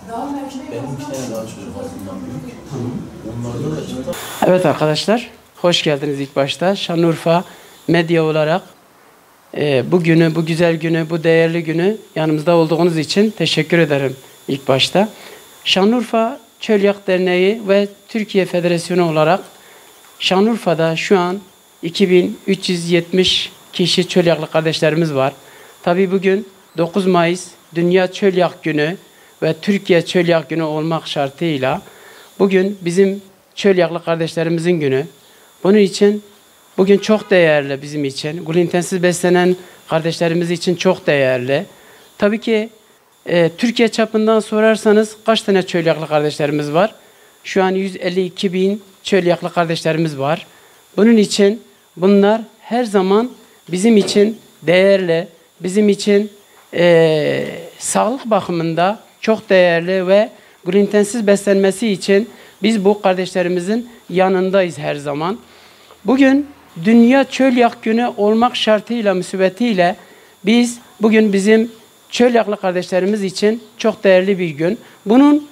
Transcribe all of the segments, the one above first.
Benim 2 tane daha çocuk aslında büyük. Onlarda da çıktı. Evet arkadaşlar, hoş geldiniz ilk başta. Şanlıurfa Medya olarak bu günü, bu güzel günü, bu değerli günü yanımızda olduğunuz için teşekkür ederim ilk başta. Şanlıurfa Çölyak Derneği ve Türkiye Federasyonu olarak Şanlıurfa'da şu an 2370 kişi Çölyaklı kardeşlerimiz var. Tabii bugün 9 Mayıs Dünya Çölyak Günü ve Türkiye Çölyak Günü olmak şartıyla bugün bizim Çölyaklı kardeşlerimizin günü. Bunun için bugün çok değerli bizim için. Glutensiz beslenen kardeşlerimiz için çok değerli. Tabii ki Türkiye çapından sorarsanız kaç tane Çölyaklı kardeşlerimiz var? Şu an 152 bin Çölyaklı kardeşlerimiz var. Bunun için bunlar her zaman bizim için değerli, bizim için sağlık bakımında çok değerli ve glutensiz beslenmesi için biz bu kardeşlerimizin yanındayız her zaman. Bugün Dünya Çölyak Günü olmak şartıyla, müsibetiyle biz bugün bizim Çölyaklı kardeşlerimiz için çok değerli bir gün. Bunun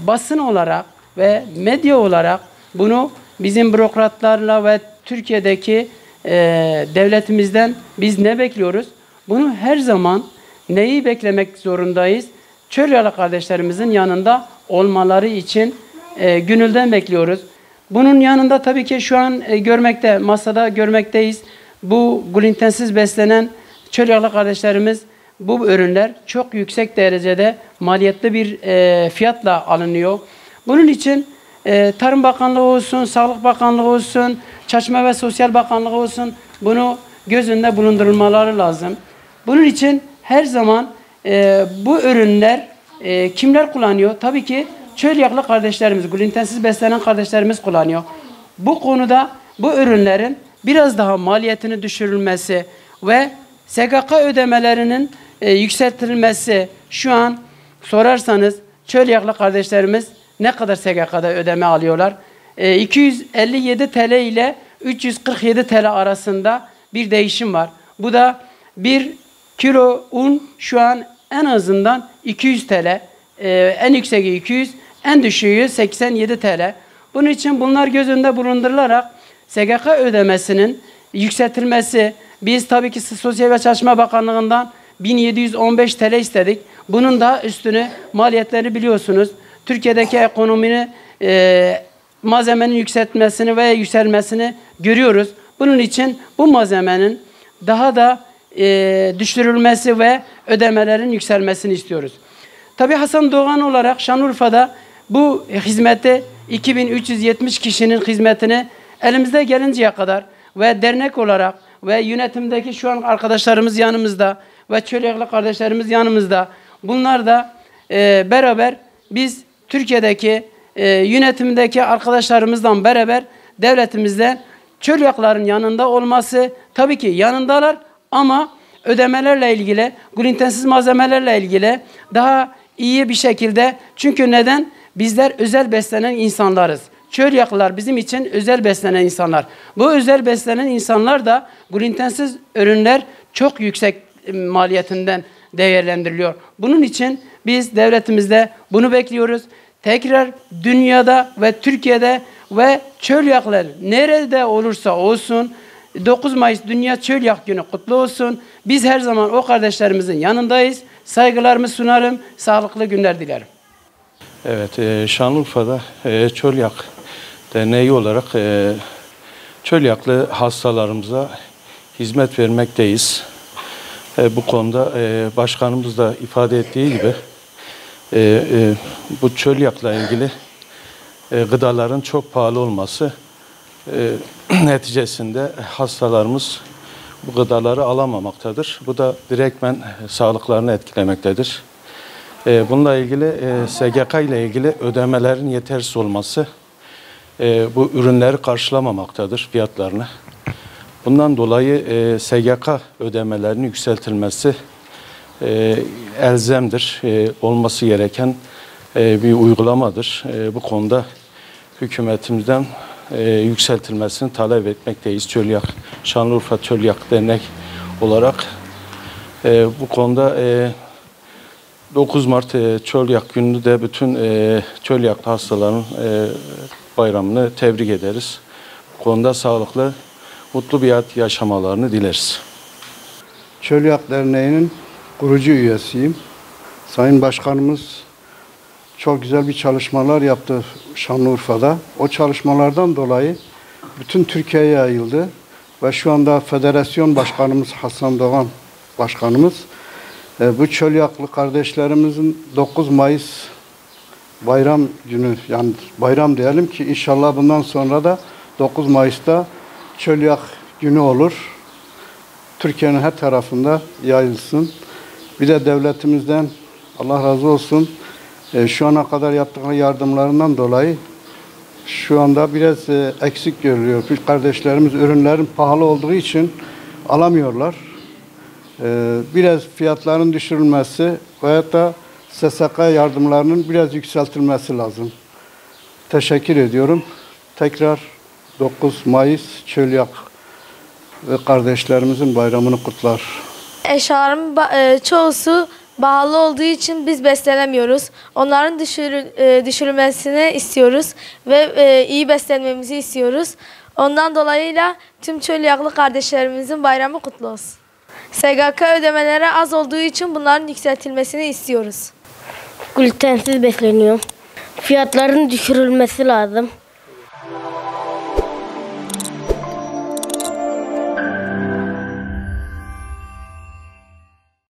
basın olarak ve medya olarak bunu bizim bürokratlarla ve Türkiye'deki devletimizden biz ne bekliyoruz? Bunu her zaman neyi beklemek zorundayız? Çölyaklı kardeşlerimizin yanında olmaları için gönülden bekliyoruz. Bunun yanında tabii ki şu an masada görmekteyiz. Bu glutensiz beslenen Çölyaklı kardeşlerimiz, bu ürünler çok yüksek derecede maliyetli bir fiyatla alınıyor. Bunun için Tarım Bakanlığı olsun, Sağlık Bakanlığı olsun, Çalışma ve Sosyal Bakanlığı olsun bunu göz önünde bulundurulmaları lazım. Bunun için her zaman bu ürünler kimler kullanıyor? Tabii ki Çölyaklı kardeşlerimiz, glutensiz beslenen kardeşlerimiz kullanıyor. Bu konuda bu ürünlerin biraz daha maliyetini düşürülmesi ve SGK ödemelerinin yükseltilmesi, şu an sorarsanız Çölyaklı kardeşlerimiz ne kadar SGK'da ödeme alıyorlar? 257 TL ile 347 TL arasında bir değişim var. Bu da 1 kilo un şu an en azından 200 TL, en yükseği 200, en düşüğü 87 TL. Bunun için bunlar göz önünde bulundurularak SGK ödemesinin yükseltilmesi, biz tabii ki Sosyal ve Çalışma Bakanlığı'ndan 1715 TL istedik. Bunun da üstünü maliyetleri biliyorsunuz. Türkiye'deki ekonominin malzemenin yükseltmesini ve yükselmesini görüyoruz. Bunun için bu malzemenin daha da düşürülmesi ve ödemelerin yükselmesini istiyoruz. Tabii Hasan Doğan olarak Şanlıurfa'da bu hizmeti 2370 kişinin hizmetini elimizde gelinceye kadar ve dernek olarak ve yönetimdeki şu an arkadaşlarımız yanımızda ve Çölyaklı kardeşlerimiz yanımızda. Bunlar da beraber biz Türkiye'deki yönetimdeki arkadaşlarımızdan beraber devletimizde Çölyakların yanında olması, tabii ki yanındalar ama ödemelerle ilgili, glutensiz malzemelerle ilgili daha iyi bir şekilde, çünkü neden? Bizler özel beslenen insanlarız. Çölyaklılar bizim için özel beslenen insanlar. Bu özel beslenen insanlar da glutensiz ürünler çok yüksek maliyetinden değerlendiriliyor. Bunun için biz devletimizde bunu bekliyoruz. Tekrar dünyada ve Türkiye'de ve Çölyaklar nerede olursa olsun 9 Mayıs Dünya Çölyak Günü kutlu olsun. Biz her zaman o kardeşlerimizin yanındayız. Saygılarımı sunarım. Sağlıklı günler dilerim. Evet, Şanlıurfa'da Çölyak Derneği olarak Çölyaklı hastalarımıza hizmet vermekteyiz. Bu konuda başkanımız da ifade ettiği gibi bu çölyakla ilgili gıdaların çok pahalı olması neticesinde hastalarımız bu gıdaları alamamaktadır. Bu da direktmen sağlıklarını etkilemektedir. Bununla ilgili SGK ile ilgili ödemelerin yetersiz olması bu ürünleri karşılamamaktadır, fiyatlarını. Bundan dolayı SGK ödemelerinin yükseltilmesi elzemdir, olması gereken bir uygulamadır. Bu konuda hükümetimizden yükseltilmesini talep etmekteyiz. Şanlıurfa Çölyak Dernek olarak bu konuda 9 Mart Çölyak Günü'nü de bütün çölyaklı hastaların bayramını tebrik ederiz. Bu konuda sağlıklı, mutlu bir hayat yaşamalarını dileriz. Çölyak Derneği'nin kurucu üyesiyim. Sayın Başkanımız çok güzel bir çalışmalar yaptı Şanlıurfa'da. O çalışmalardan dolayı bütün Türkiye'ye yayıldı. Ve şu anda Federasyon Başkanımız Hasan Doğan Başkanımız bu çölyaklı kardeşlerimizin 9 Mayıs bayram günü, yani bayram diyelim ki inşallah bundan sonra da 9 Mayıs'ta çölyak günü olur. Türkiye'nin her tarafında yayılsın. Bir de devletimizden Allah razı olsun şu ana kadar yaptığı yardımlarından dolayı şu anda biraz eksik görülüyor. Kardeşlerimiz ürünlerin pahalı olduğu için alamıyorlar. Biraz fiyatların düşürülmesi veyahut da SSK yardımlarının biraz yükseltilmesi lazım. Teşekkür ediyorum. Tekrar 9 Mayıs Çölyak ve kardeşlerimizin bayramını kutlar. Eşyaların çoğusu pahalı olduğu için biz beslenemiyoruz. Onların düşürülmesini istiyoruz ve iyi beslenmemizi istiyoruz. Ondan dolayıyla tüm çölyaklı kardeşlerimizin bayramı kutlu olsun. SGK ödemeleri az olduğu için bunların yükseltilmesini istiyoruz. Glutensiz besleniyor. Fiyatların düşürülmesi lazım.